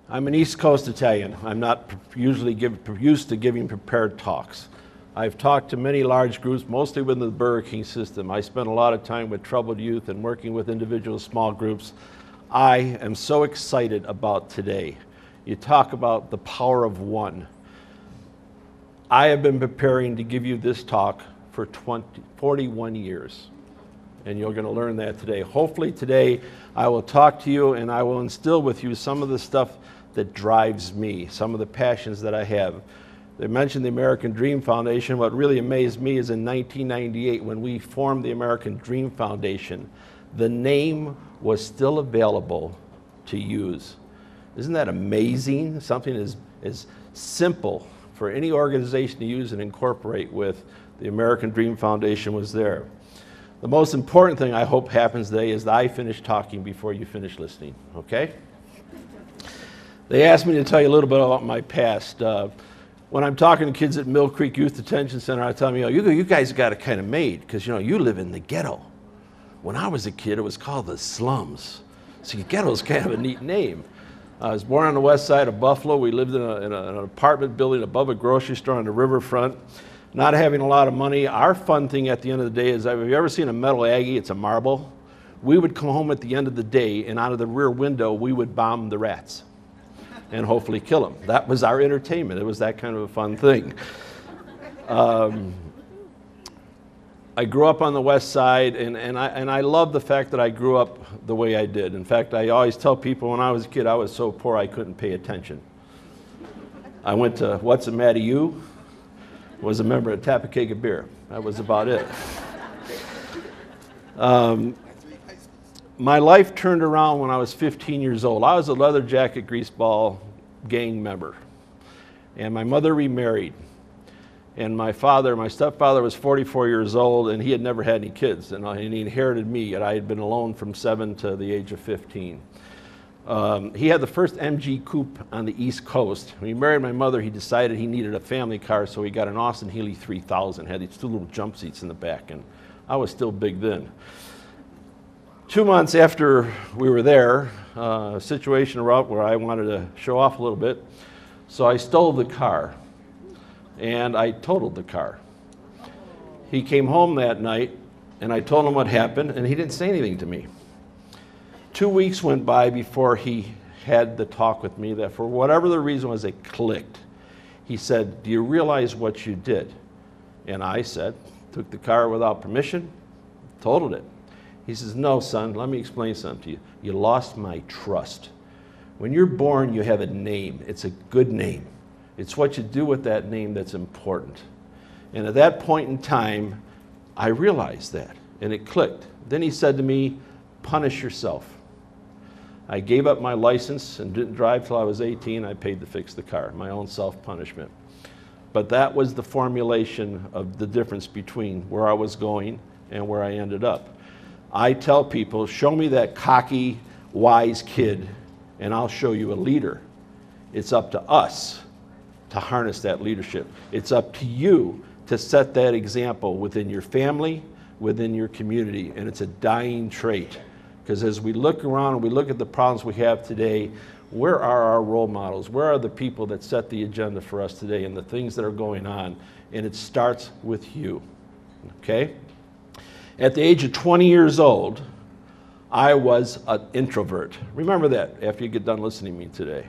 I'm an East Coast Italian. I'm not usually used to giving prepared talks. I've talked to many large groups, mostly within the Burger King system. I spent a lot of time with troubled youth and working with individual small groups. I am so excited about today. You talk about the power of one. I have been preparing to give you this talk for 41 years. And you're going to learn that today. Hopefully today I will talk to you and I will instill with you some of the stuff that drives me, some of the passions that I have. They mentioned the American Dream Foundation. What really amazed me is in 1998 when we formed the American Dream Foundation, the name was still available to use. Isn't that amazing? Something as simple for any organization to use and incorporate with the American Dream Foundation was there. The most important thing I hope happens today is that I finish talking before you finish listening, okay? They asked me to tell you a little bit about my past. When I'm talking to kids at Mill Creek Youth Detention Center, I tell them, you guys got it kind of made because, you live in the ghetto. When I was a kid, it was called the slums. So ghetto is kind of a neat name. I was born on the west side of Buffalo. We lived in an apartment building above a grocery store on the riverfront. Not having a lot of money. Our fun thing at the end of the day is, have you ever seen a metal Aggie? It's a marble. We would come home at the end of the day, and out of the rear window, we would bomb the rats and hopefully kill them. That was our entertainment. It was that kind of a fun thing. I grew up on the west side, and I love the fact that I grew up the way I did. In fact, I always tell people when I was a kid, I was so poor I couldn't pay attention. I went to What's the Matter You? Was a member of Tappacaga Beer. That was about it. My life turned around when I was 15 years old. I was a leather jacket greaseball gang member. And my mother remarried. And my stepfather was 44 years old, and he had never had any kids. And he inherited me, and I had been alone from 7 to the age of 15. He had the first MG coupe on the East Coast. When he married my mother, he decided he needed a family car, so he got an Austin Healey 3000. Had these two little jump seats in the back, and I was still big then. 2 months after we were there, a situation arose where I wanted to show off a little bit, so I stole the car, and I totaled the car. He came home that night, and I told him what happened, and he didn't say anything to me. 2 weeks went by before he had the talk with me that for whatever the reason was, it clicked. He said, "Do you realize what you did?" And I said, "Took the car without permission, totaled it." He says, "No, son, let me explain something to you. You lost my trust. When you're born, you have a name. It's a good name. It's what you do with that name that's important." And at that point in time, I realized that, and it clicked. Then he said to me, "Punish yourself." I gave up my license and didn't drive till I was 18. I paid to fix the car, my own self-punishment. But that was the formulation of the difference between where I was going and where I ended up. I tell people, show me that cocky, wise kid, and I'll show you a leader. It's up to us to harness that leadership. It's up to you to set that example within your family, within your community, and it's a dying trait. Because as we look around and we look at the problems we have today, where are our role models? Where are the people that set the agenda for us today and the things that are going on? And it starts with you, okay? At the age of 20 years old, I was an introvert. Remember that after you get done listening to me today.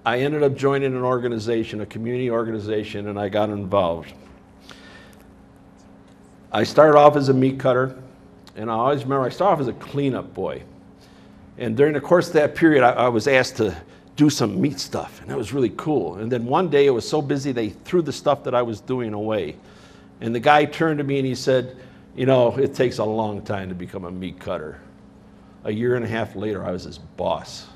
I ended up joining an organization, a community organization, and I got involved. I started off as a meat cutter, and I always remember I started off as a cleanup boy. And during the course of that period, I was asked to do some meat stuff, and that was really cool. And then one day it was so busy they threw the stuff that I was doing away. And the guy turned to me and he said, "It takes a long time to become a meat cutter." A year and a half later, I was his boss.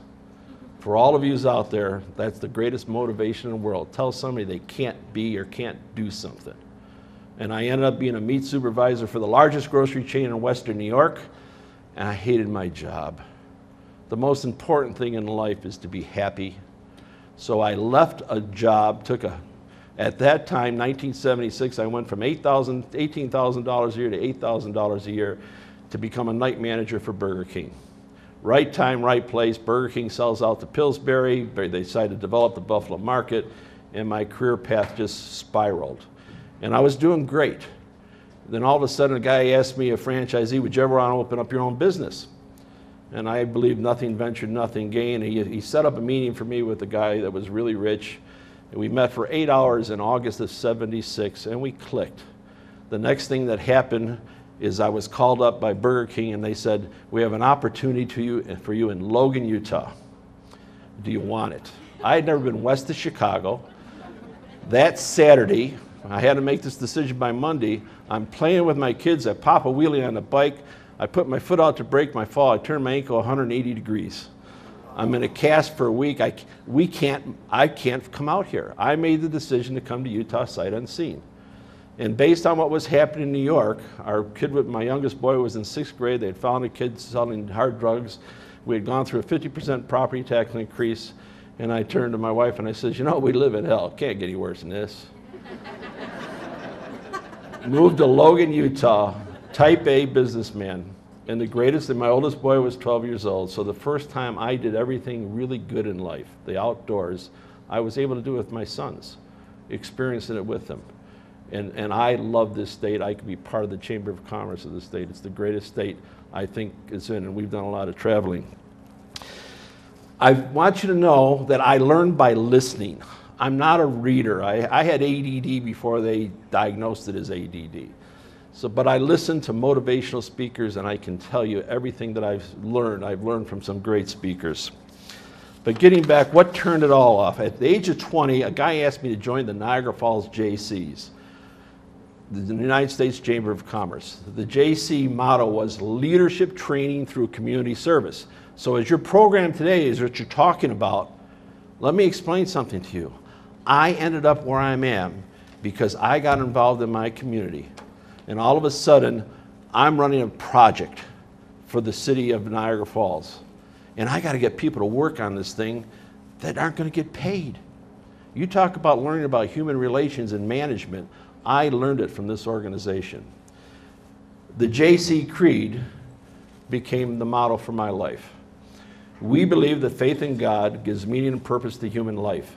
For all of yous out there, that's the greatest motivation in the world. Tell somebody they can't be or can't do something. And I ended up being a meat supervisor for the largest grocery chain in Western New York, and I hated my job. The most important thing in life is to be happy. So I left a job, at that time, 1976, I went from $18,000 a year to $8,000 a year to become a night manager for Burger King. Right time, right place. Burger King sells out to Pillsbury. They decided to develop the Buffalo market, and my career path just spiraled. And I was doing great. Then all of a sudden, a guy asked me, a franchisee, would you ever want to open up your own business? And I believe nothing ventured, nothing gained. He set up a meeting for me with a guy that was really rich. And we met for 8 hours in August of '76, and we clicked. The next thing that happened is I was called up by Burger King, and they said, we have an opportunity for you in Logan, Utah. Do you want it? I had never been west of Chicago. That Saturday, I had to make this decision by Monday. I'm playing with my kids. I pop a wheelie on the bike. I put my foot out to brake my fall. I turned my ankle 180 degrees. I'm in a cast for a week. I can't come out here. I made the decision to come to Utah sight unseen. And based on what was happening in New York, my youngest boy was in 6th grade. They had found a kid selling hard drugs. We had gone through a 50% property tax increase. And I turned to my wife and I said, you know, we live in hell. Can't get any worse than this. Moved to Logan, Utah, type A businessman. And the greatest, and my oldest boy was 12 years old. So the first time I did everything really good in life, the outdoors, I was able to do it with my sons, experiencing it with them. And I love this state. I could be part of the Chamber of Commerce of the state. It's the greatest state I think it's in, and we've done a lot of traveling. I want you to know that I learned by listening. I'm not a reader. I had ADD before they diagnosed it as ADD. But I listen to motivational speakers, and I can tell you everything that I've learned from some great speakers. But getting back, what turned it all off? At the age of 20, a guy asked me to join the Niagara Falls JCs, the United States Chamber of Commerce. The JC motto was leadership training through community service. So as your program today is what you're talking about, let me explain something to you. I ended up where I am because I got involved in my community. And all of a sudden, I'm running a project for the city of Niagara Falls. And I got to get people to work on this thing that aren't going to get paid. You talk about learning about human relations and management. I learned it from this organization. The JC Creed became the motto for my life. We believe that faith in God gives meaning and purpose to human life,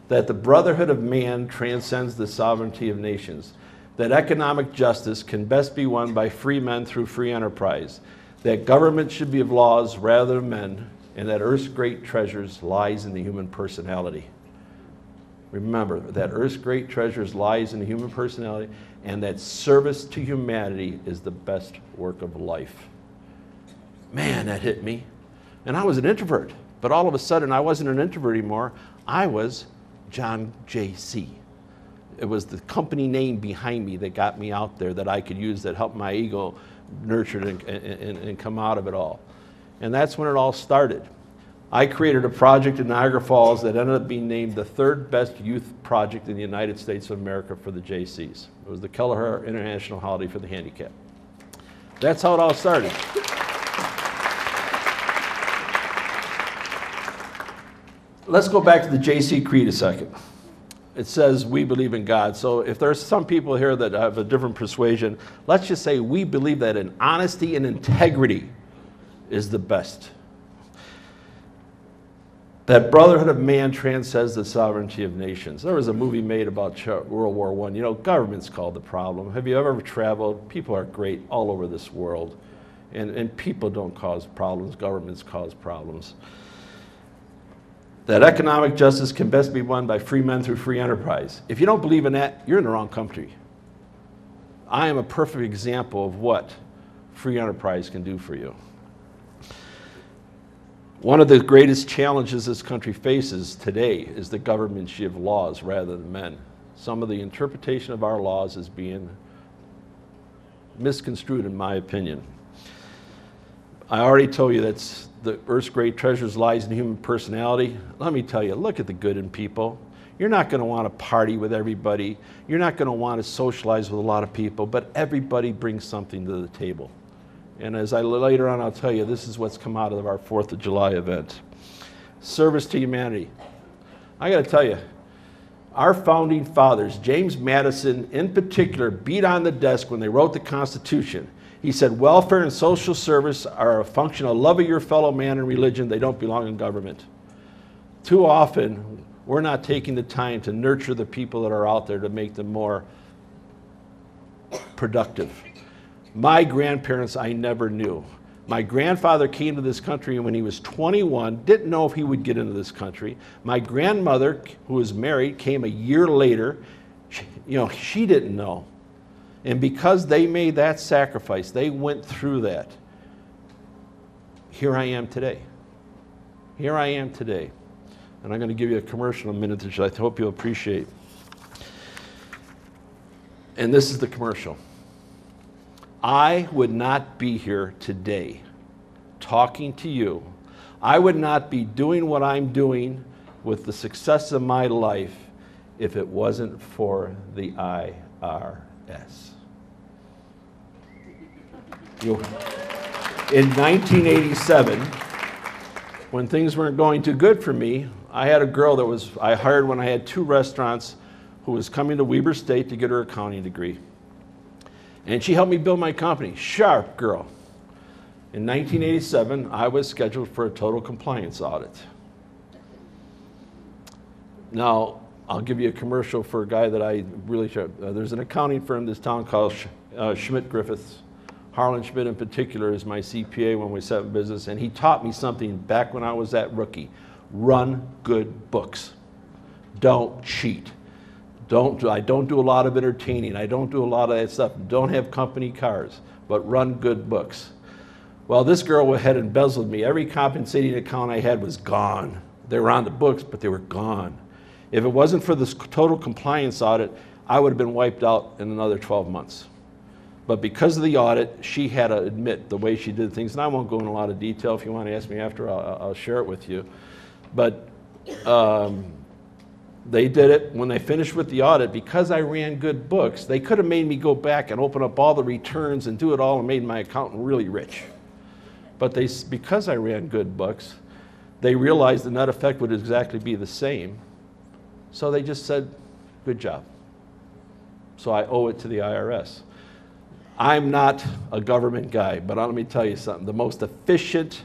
that the brotherhood of man transcends the sovereignty of nations, that economic justice can best be won by free men through free enterprise, that government should be of laws rather than men, and that earth's great treasures lies in the human personality. Remember that earth's great treasures lies in the human personality, and that service to humanity is the best work of life. Man, that hit me. And I was an introvert, but all of a sudden I wasn't an introvert anymore. I was John J.C. It was the company name behind me that got me out there that I could use, that helped my ego nurture and come out of it all. And that's when it all started. I created a project in Niagara Falls that ended up being named the 3rd best youth project in the United States of America for the JCs. It was the Kelleher International Holiday for the Handicapped. That's how it all started. Let's go back to the JC Creed a second. It says we believe in God. So if there's some people here that have a different persuasion, let's just say we believe that in honesty and integrity is the best. That brotherhood of man transcends the sovereignty of nations. There was a movie made about World War I. You know, government's called the problem. Have you ever traveled? People are great all over this world. And people don't cause problems. Governments cause problems. That economic justice can best be won by free men through free enterprise. If you don't believe in that, you're in the wrong country. I am a perfect example of what free enterprise can do for you. One of the greatest challenges this country faces today is the government of laws rather than men. Some of the interpretation of our laws is being misconstrued, in my opinion. I already told you that's the earth's great treasures lies in human personality. Let me tell you, look at the good in people. You're not going to want to party with everybody. You're not going to want to socialize with a lot of people, but everybody brings something to the table. And as later on I'll tell you, this is what's come out of our 4th of July event. Service to humanity. I got to tell you, our founding fathers, James Madison in particular, beat on the desk when they wrote the Constitution. He said, welfare and social service are a function of love of your fellow man and religion. They don't belong in government. Too often, we're not taking the time to nurture the people that are out there to make them more productive. My grandparents, I never knew. My grandfather came to this country when he was 21, didn't know if he would get into this country. My grandmother, who was married, came a year later. She didn't know. And because they made that sacrifice, they went through that. Here I am today. Here I am today. And I'm going to give you a commercial in a minute, which I hope you'll appreciate. And this is the commercial. I would not be here today talking to you. I would not be doing what I'm doing with the success of my life if it wasn't for the IRS. In 1987, when things weren't going too good for me, I had a girl that I hired when I had 2 restaurants who was coming to Weber State to get her accounting degree. And she helped me build my company. Sharp girl. In 1987, I was scheduled for a total compliance audit. Now, I'll give you a commercial for a guy that I really should. There's an accounting firm in this town called Schmidt Griffiths. Harlan Schmidt in particular is my CPA when we set up business, and he taught me something back when I was that rookie. Run good books. Don't cheat. I don't do a lot of entertaining. I don't do a lot of that stuff. Don't have company cars, but run good books. Well, this girl had embezzled me. Every compensating account I had was gone. They were on the books, but they were gone. If it wasn't for this total compliance audit, I would have been wiped out in another 12 months. But because of the audit, she had to admit the way she did things, and I won't go in a lot of detail. If you want to ask me after, I'll share it with you. But they did it. When they finished with the audit, because I ran good books, they could have made me go back and open up all the returns and do it all and made my accountant really rich. But because I ran good books, they realized the net effect would exactly be the same. So they just said, good job. So I owe it to the IRS. I'm not a government guy, but let me tell you something. The most efficient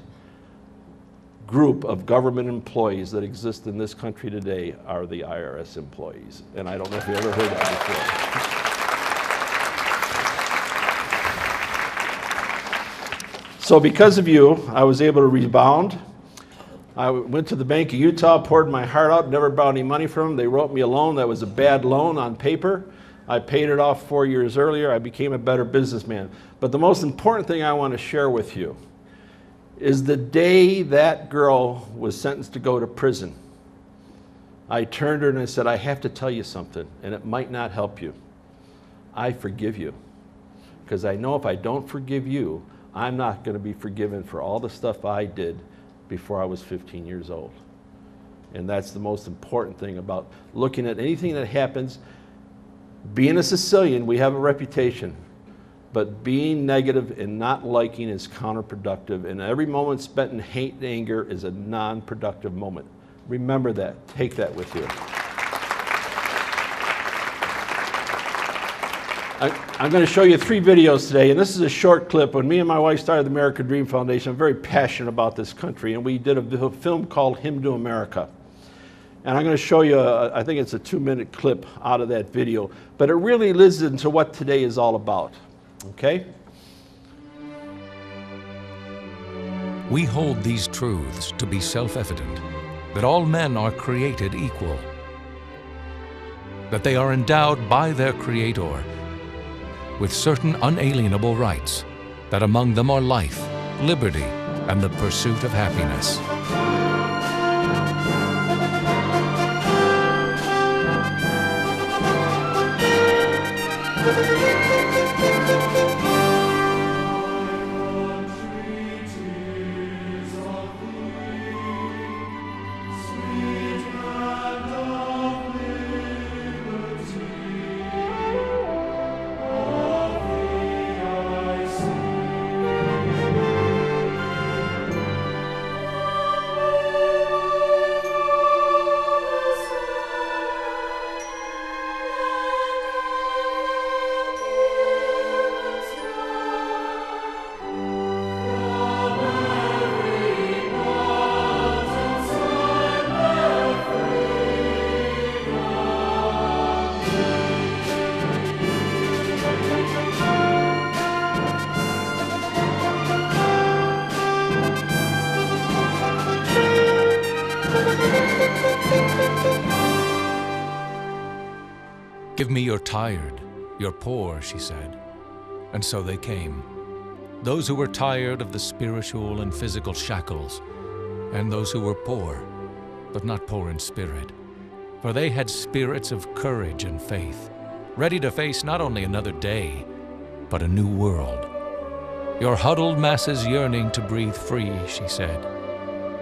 group of government employees that exist in this country today are the IRS employees. And I don't know if you ever heard that before. So because of you, I was able to rebound. I went to the Bank of Utah, poured my heart out, never borrowed any money from them. They wrote me a loan that was a bad loan on paper. I paid it off 4 years earlier. I became a better businessman. But the most important thing I want to share with you is the day that girl was sentenced to go to prison. I turned to her and I said, I have to tell you something, and it might not help you. I forgive you. Because I know if I don't forgive you, I'm not going to be forgiven for all the stuff I did before I was 15 years old. And that's the most important thing about looking at anything that happens. Being a Sicilian, we have a reputation, but being negative and not liking is counterproductive, and every moment spent in hate and anger is a non-productive moment. Remember that. Take that with you. I'm going to show you 3 videos today, and this is a short clip. When me and my wife started the American Dream Foundation, I'm very passionate about this country, and we did a film called Hymn to America. And I'm going to show you, I think it's a 2-minute clip out of that video, but it really leads into what today is all about, okay? We hold these truths to be self-evident, that all men are created equal, that they are endowed by their Creator with certain unalienable rights, that among them are life, liberty, and the pursuit of happiness. "Give me your tired, your poor," she said. And so they came. Those who were tired of the spiritual and physical shackles, and those who were poor, but not poor in spirit. For they had spirits of courage and faith, ready to face not only another day, but a new world. "Your huddled masses yearning to breathe free," she said.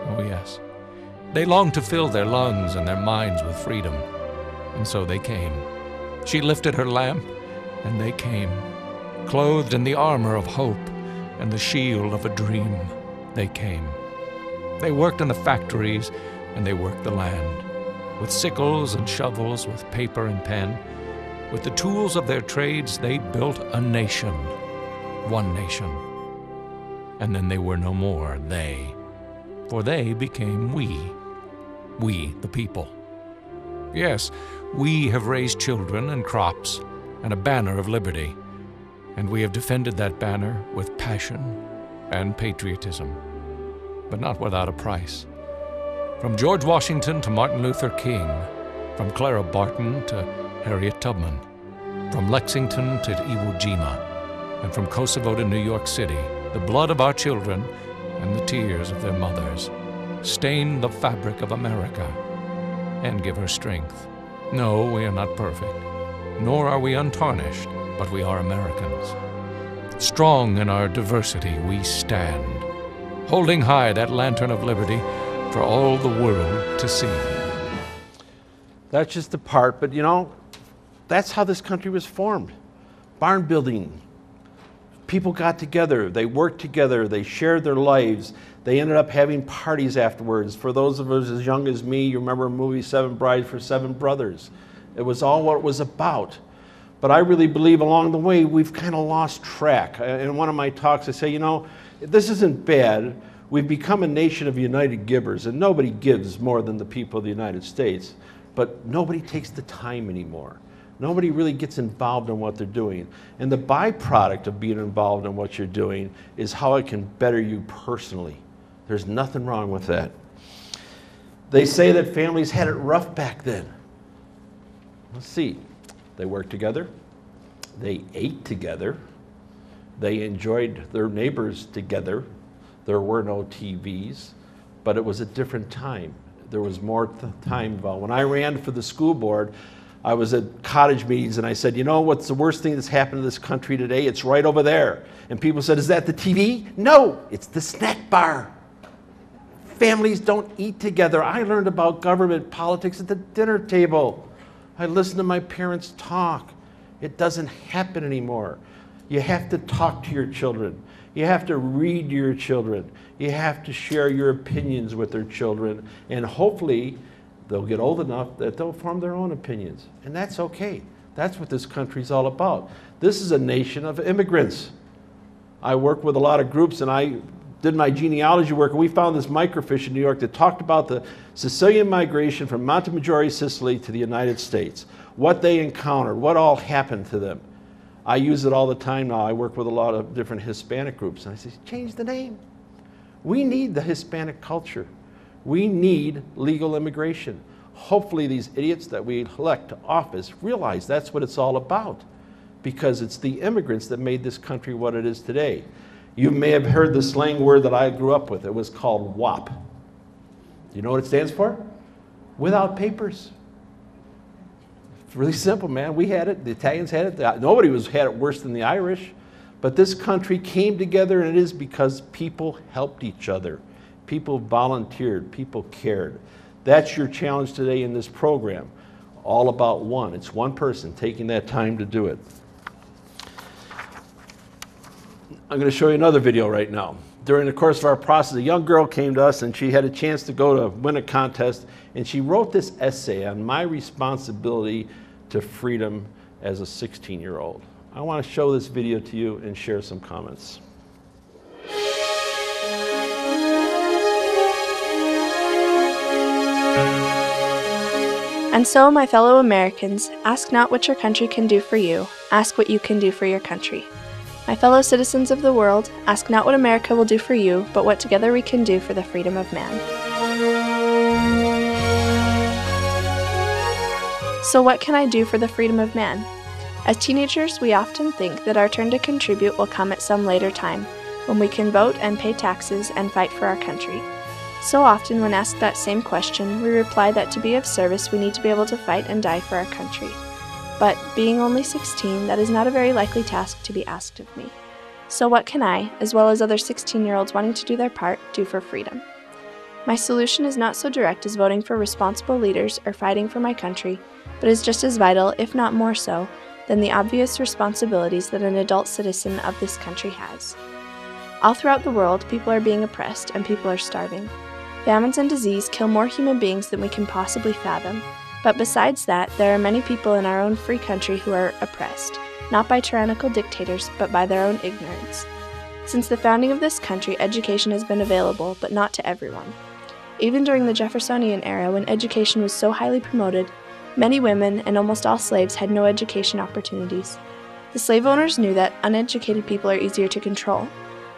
Oh yes, they longed to fill their lungs and their minds with freedom, and so they came. She lifted her lamp, and they came. Clothed in the armor of hope and the shield of a dream, they came. They worked in the factories, and they worked the land. With sickles and shovels, with paper and pen, with the tools of their trades, they built a nation, one nation. And then they were no more they, for they became we the people. Yes, we have raised children and crops and a banner of liberty, and we have defended that banner with passion and patriotism, but not without a price. From George Washington to Martin Luther King, from Clara Barton to Harriet Tubman, from Lexington to Iwo Jima, and from Kosovo to New York City, the blood of our children and the tears of their mothers stain the fabric of America and give her strength. No, we are not perfect, nor are we untarnished, but we are Americans. Strong in our diversity we stand, holding high that lantern of liberty for all the world to see. That's just a part, but you know, that's how this country was formed. Barn building. People got together, they worked together, they shared their lives, they ended up having parties afterwards. For those of us as young as me, you remember a movie, Seven Brides for Seven Brothers. It was all what it was about. But I really believe along the way, we've kind of lost track. In one of my talks, I say, you know, this isn't bad. We've become a nation of united givers, and nobody gives more than the people of the United States, but nobody takes the time anymore. Nobody really gets involved in what they're doing. And the byproduct of being involved in what you're doing is how it can better you personally. There's nothing wrong with that. They say that families had it rough back then. Let's see. They worked together. They ate together. They enjoyed their neighbors together. There were no TVs, but it was a different time. There was more time involved. When I ran for the school board, I was at cottage meetings and I said, you know what's the worst thing that's happened to this country today? It's right over there. And people said, is that the TV? No, it's the snack bar. Families don't eat together. I learned about government politics at the dinner table. I listened to my parents talk. It doesn't happen anymore. You have to talk to your children. You have to read to your children. You have to share your opinions with their children, and hopefully they'll get old enough that they'll form their own opinions. And that's okay. That's what this country's all about. This is a nation of immigrants. I work with a lot of groups, and I did my genealogy work, and we found this microfiche in New York that talked about the Sicilian migration from Montemaggiore, Sicily to the United States, what they encountered, what all happened to them. I use it all the time now. I work with a lot of different Hispanic groups, and I say, change the name. We need the Hispanic culture. We need legal immigration. Hopefully these idiots that we elect to office realize that's what it's all about, because it's the immigrants that made this country what it is today. You may have heard the slang word that I grew up with. It was called WAP. Do you know what it stands for? Without papers. It's really simple, man. We had it. The Italians had it. Nobody had it worse than the Irish. But this country came together, and it is because people helped each other. People volunteered. People cared. That's your challenge today in this program. All about one. It's one person taking that time to do it. I'm going to show you another video right now. During the course of our process, a young girl came to us, and she had a chance to go to win a contest, and she wrote this essay on my responsibility to freedom as a 16-year-old. I want to show this video to you and share some comments. And so, my fellow Americans, ask not what your country can do for you, ask what you can do for your country. My fellow citizens of the world, ask not what America will do for you, but what together we can do for the freedom of man. So what can I do for the freedom of man? As teenagers, we often think that our turn to contribute will come at some later time, when we can vote and pay taxes and fight for our country. So often when asked that same question, we reply that to be of service we need to be able to fight and die for our country. But being only 16, that is not a very likely task to be asked of me. So what can I, as well as other 16-year-olds wanting to do their part, do for freedom? My solution is not so direct as voting for responsible leaders or fighting for my country, but is just as vital, if not more so, than the obvious responsibilities that an adult citizen of this country has. All throughout the world, people are being oppressed and people are starving. Famines and disease kill more human beings than we can possibly fathom. But besides that, there are many people in our own free country who are oppressed, not by tyrannical dictators, but by their own ignorance. Since the founding of this country, education has been available, but not to everyone. Even during the Jeffersonian era, when education was so highly promoted, many women and almost all slaves had no education opportunities. The slave owners knew that uneducated people are easier to control.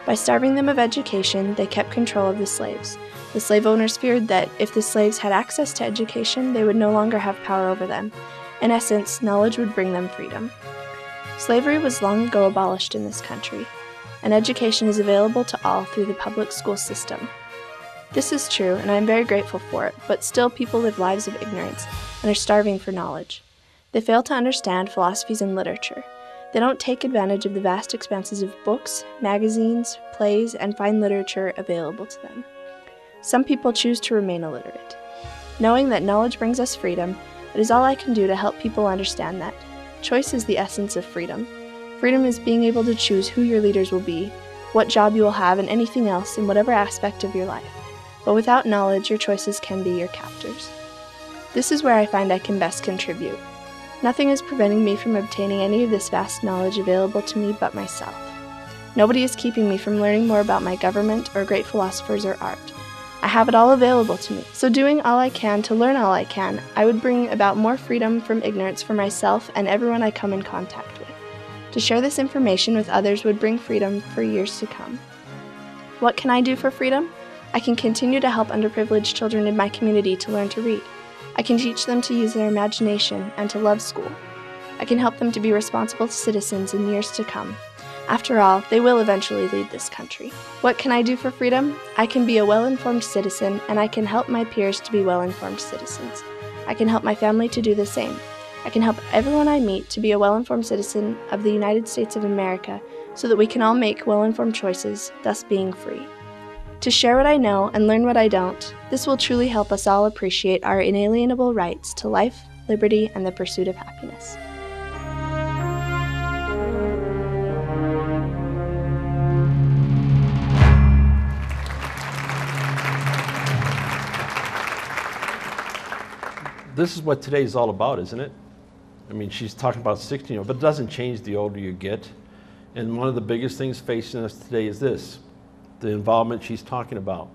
By starving them of education, they kept control of the slaves. The slave owners feared that if the slaves had access to education, they would no longer have power over them. In essence, knowledge would bring them freedom. Slavery was long ago abolished in this country, and education is available to all through the public school system. This is true, and I am very grateful for it, but still people live lives of ignorance and are starving for knowledge. They fail to understand philosophies and literature. They don't take advantage of the vast expanses of books, magazines, plays, and fine literature available to them. Some people choose to remain illiterate. Knowing that knowledge brings us freedom, it is all I can do to help people understand that. Choice is the essence of freedom. Freedom is being able to choose who your leaders will be, what job you will have, and anything else in whatever aspect of your life. But without knowledge, your choices can be your captors. This is where I find I can best contribute. Nothing is preventing me from obtaining any of this vast knowledge available to me but myself. Nobody is keeping me from learning more about my government or great philosophers or art. I have it all available to me. So doing all I can to learn all I can, I would bring about more freedom from ignorance for myself and everyone I come in contact with. To share this information with others would bring freedom for years to come. What can I do for freedom? I can continue to help underprivileged children in my community to learn to read. I can teach them to use their imagination and to love school. I can help them to be responsible citizens in years to come. After all, they will eventually lead this country. What can I do for freedom? I can be a well-informed citizen, and I can help my peers to be well-informed citizens. I can help my family to do the same. I can help everyone I meet to be a well-informed citizen of the United States of America so that we can all make well-informed choices, thus being free. To share what I know and learn what I don't, this will truly help us all appreciate our inalienable rights to life, liberty, and the pursuit of happiness. This is what today is all about, isn't it? I mean, she's talking about 16, but it doesn't change the older you get. And one of the biggest things facing us today is this, the involvement she's talking about.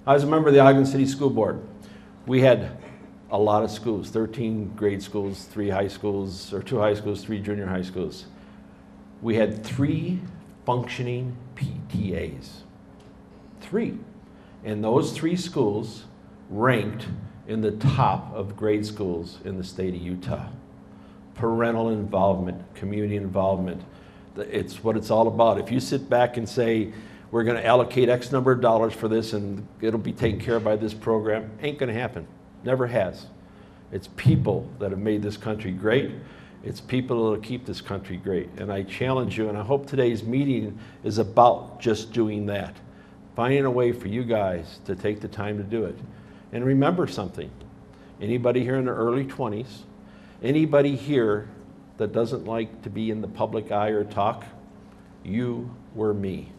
I was a member of the Ogden City School Board. We had a lot of schools, 13 grade schools, 3 high schools, or 2 high schools, 3 junior high schools. We had 3 functioning PTAs. 3. And those 3 schools ranked in the top of grade schools in the state of Utah. Parental involvement, community involvement, it's what it's all about. If you sit back and say, we're going to allocate X number of dollars for this and it'll be taken care of by this program, ain't going to happen. Never has. It's people that have made this country great. It's people that will keep this country great. And I challenge you, and I hope today's meeting is about just doing that. Finding a way for you guys to take the time to do it. And remember something, anybody here in their early 20s, anybody here that doesn't like to be in the public eye or talk, you were me.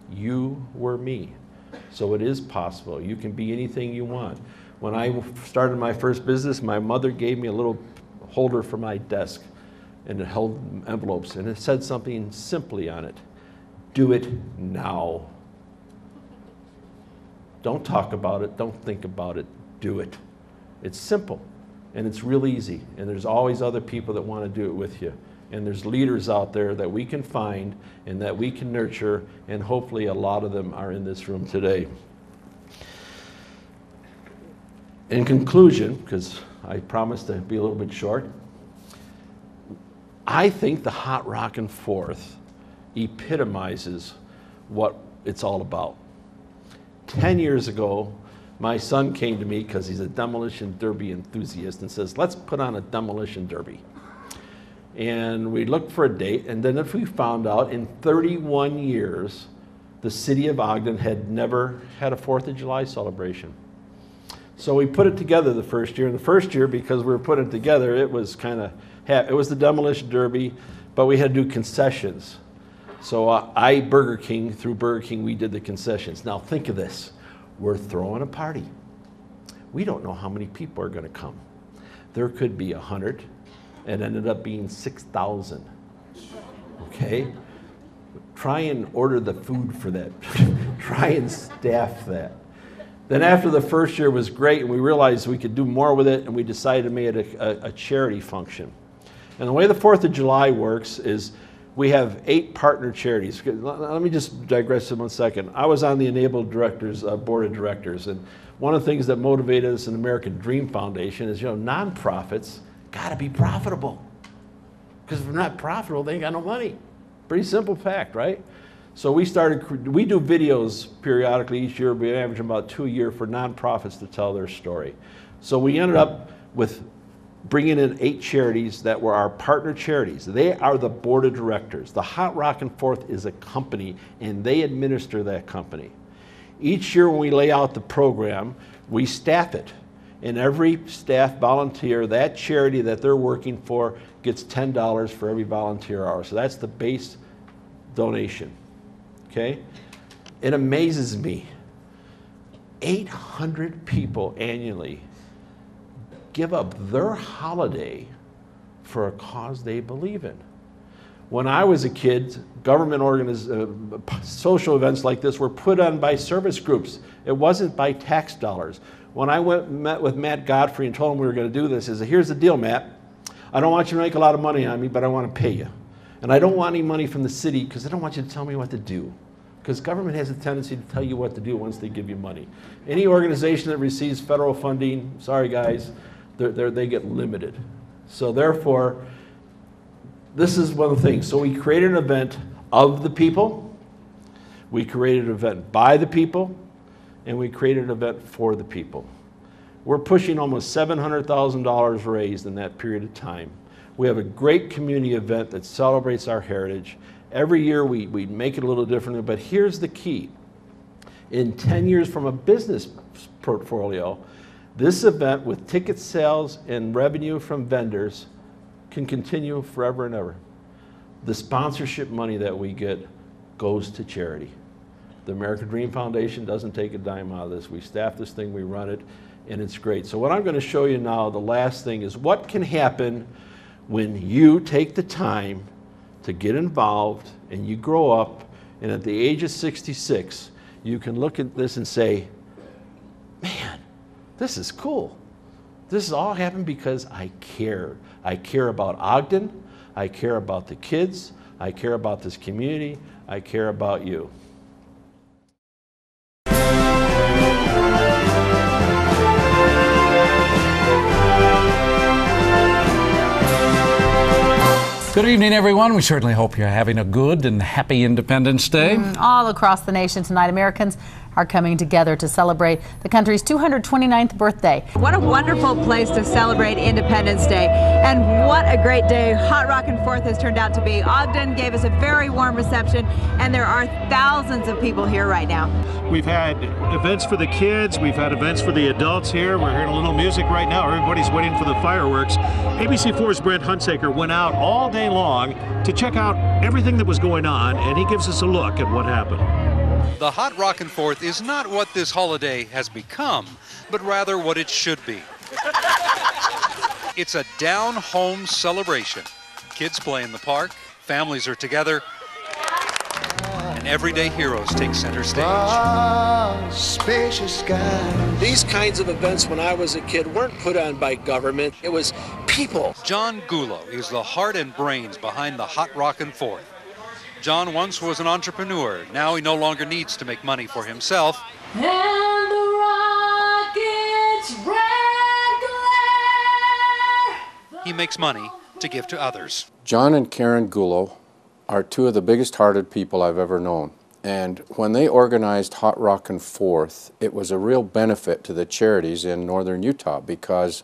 You were me. So it is possible. You can be anything you want. When I started my first business, my mother gave me a little holder for my desk, and it held envelopes, and it said something simply on it. Do it now. Don't talk about it, don't think about it, do it. It's simple, and it's real easy, and there's always other people that want to do it with you. And there's leaders out there that we can find and that we can nurture, and hopefully a lot of them are in this room today. In conclusion, because I promise to be a little bit short. I think the Hot Rockin' Fourth epitomizes what it's all about. 10 years ago, my son came to me because he's a demolition derby enthusiast and says, let's put on a demolition derby. And we looked for a date, and then if we found out in 31 years, the city of Ogden had never had a 4th of July celebration. So we put it together the first year. And the first year, because we were putting it together, it was it was the demolition derby, but we had to do concessions. So through Burger King, we did the concessions. Now think of this. We're throwing a party. We don't know how many people are going to come. There could be 100. It ended up being 6,000. Okay? Try and order the food for that. Try and staff that. Then after the first year was great, and we realized we could do more with it, and we decided to make it a charity function. And the way the 4th of July works is we have 8 partner charities. Let me just digress for 1 second. I was on the Enabled Directors Board of Directors, and one of the things that motivated us in American Dream Foundation is, nonprofits got to be profitable. Because if they're not profitable, they ain't got no money. Pretty simple fact, right? So we do videos periodically each year. We average about 2 a year for nonprofits to tell their story. So we ended up with bringing in 8 charities that were our partner charities. They are the board of directors. The Hot Rockin' Fourth is a company, and they administer that company. Each year when we lay out the program, we staff it. And every staff volunteer, that charity that they're working for, gets $10 for every volunteer hour. So that's the base donation. Okay? It amazes me. 800 people annually give up their holiday for a cause they believe in. When I was a kid, social events like this were put on by service groups. It wasn't by tax dollars. When I met with Matt Godfrey and told him we were going to do this, he said, here's the deal, Matt. I don't want you to make a lot of money on me, but I want to pay you. And I don't want any money from the city because I don't want you to tell me what to do. Because government has a tendency to tell you what to do once they give you money. Any organization that receives federal funding, sorry guys, they get limited. So therefore, this is one of the things. So we created an event of the people, we created an event by the people, and we created an event for the people. We're pushing almost $700,000 raised in that period of time. We have a great community event that celebrates our heritage. Every year we make it a little differently, but here's the key. In 10 years from a business portfolio, this event with ticket sales and revenue from vendors can continue forever and ever. The sponsorship money that we get goes to charity. The American Dream Foundation doesn't take a dime out of this. We staff this thing, we run it, and it's great. So what I'm going to show you now, the last thing, is what can happen when you take the time to get involved and you grow up, and at the age of 66, you can look at this and say, man, this is cool. This has all happened because I care. I care about Ogden. I care about the kids. I care about this community. I care about you. Good evening, everyone. We certainly hope you're having a good and happy Independence Day. All across the nation tonight, Americans are coming together to celebrate the country's 229th birthday. What a wonderful place to celebrate Independence Day, and what a great day Hot Rockin' Fourth has turned out to be. Ogden gave us a very warm reception, and there are thousands of people here right now. We've had events for the kids, we've had events for the adults here. We're hearing a little music right now. Everybody's waiting for the fireworks. ABC4's Brent Hunsaker went out all day long to check out everything that was going on, and he gives us a look at what happened. The Hot Rockin' Fourth is not what this holiday has become, but rather what it should be. It's a down-home celebration. Kids play in the park, families are together, and everyday heroes take center stage. Spacious sky. These kinds of events when I was a kid weren't put on by government. It was people. John Gulo is the heart and brains behind the Hot Rockin' Fourth. John once was an entrepreneur. Now he no longer needs to make money for himself. And the rocket's red glare he makes money to give to others. John and Karen Gulo are two of the biggest-hearted people I've ever known. And when they organized Hot Rockin' 4th, it was a real benefit to the charities in northern Utah, because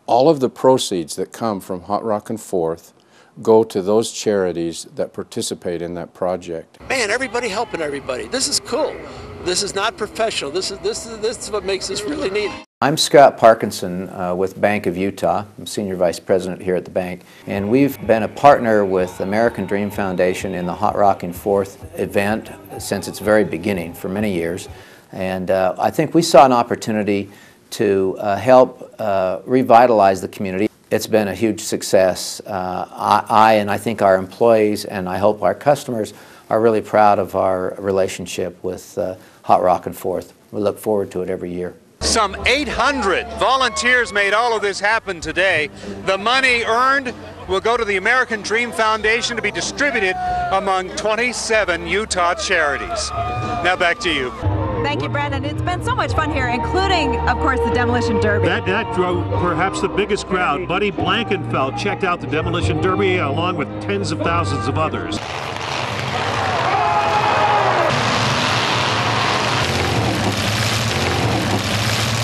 all of the proceeds that come from Hot Rockin' 4th go to those charities that participate in that project. Man, everybody helping everybody. This is cool. This is not professional. This is what makes this really neat. I'm Scott Parkinson with Bank of Utah. I'm Senior Vice President here at the bank. And we've been a partner with American Dream Foundation in the Hot Rockin' 4th event since its very beginning for many years. And I think we saw an opportunity to help revitalize the community. It's been a huge success. I think our employees, and I hope our customers, are really proud of our relationship with Hot Rockin' 4th. We look forward to it every year. Some 800 volunteers made all of this happen today. The money earned will go to the American Dream Foundation to be distributed among 27 Utah charities. Now back to you. Thank you, Brandon. It's been so much fun here, including, of course, the Demolition Derby. That drove perhaps the biggest crowd. Buddy Blankenfeld checked out the Demolition Derby along with tens of thousands of others.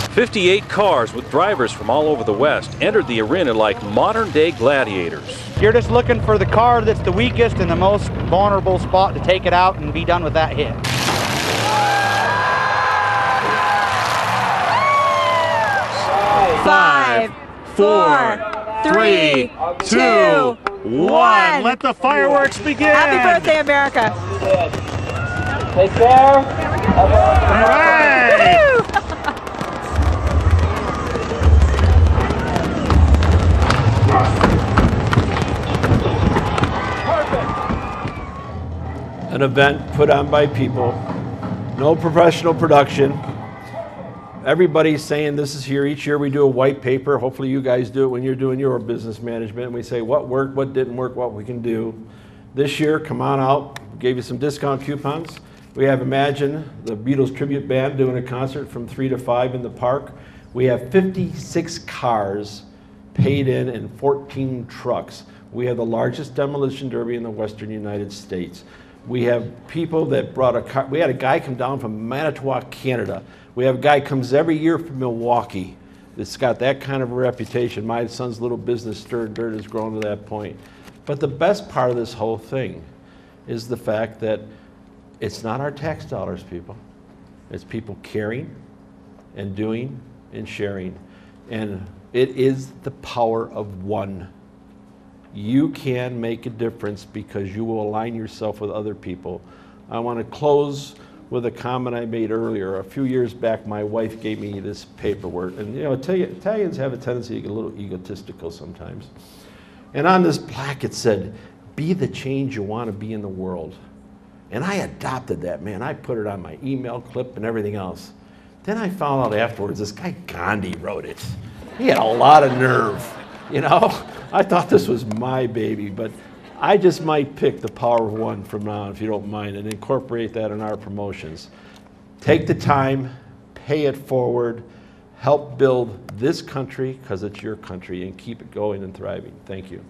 "58 cars with drivers from all over the West entered the arena like modern-day gladiators." You're just looking for the car that's the weakest and the most vulnerable spot to take it out and be done with that hit. Five, 4, 3, 2, 1. Let the fireworks begin. Happy birthday, America. Take care. All right. An event put on by people, no professional production. Everybody's saying this is here. Each year we do a white paper. Hopefully you guys do it when you're doing your business management. And we say what worked, what didn't work, what we can do. This year, come on out. We gave you some discount coupons. We have Imagine, the Beatles tribute band, doing a concert from 3 to 5 in the park. We have 56 cars paid in and 14 trucks. We have the largest demolition derby in the western United States. We have people that brought a car. We had a guy come down from Manitowoc, Canada. We have a guy comes every year from Milwaukee that's got that kind of a reputation. My son's little business, Stir Dirt, has grown to that point. But the best part of this whole thing is the fact that it's not our tax dollars, people. It's people caring and doing and sharing. And it is the power of one. You can make a difference because you will align yourself with other people. I want to close with a comment I made earlier. A few years back, my wife gave me this paperwork. And you know, Italians have a tendency to get a little egotistical sometimes. And on this plaque it said, "Be the change you want to be in the world." And I adopted that, man. I put it on my email clip and everything else. Then I found out afterwards, this guy Gandhi wrote it. He had a lot of nerve, you know? I thought this was my baby, but I just might pick the power of one from now on, if you don't mind, and incorporate that in our promotions. Take the time, pay it forward, help build this country, because it's your country, and keep it going and thriving. Thank you.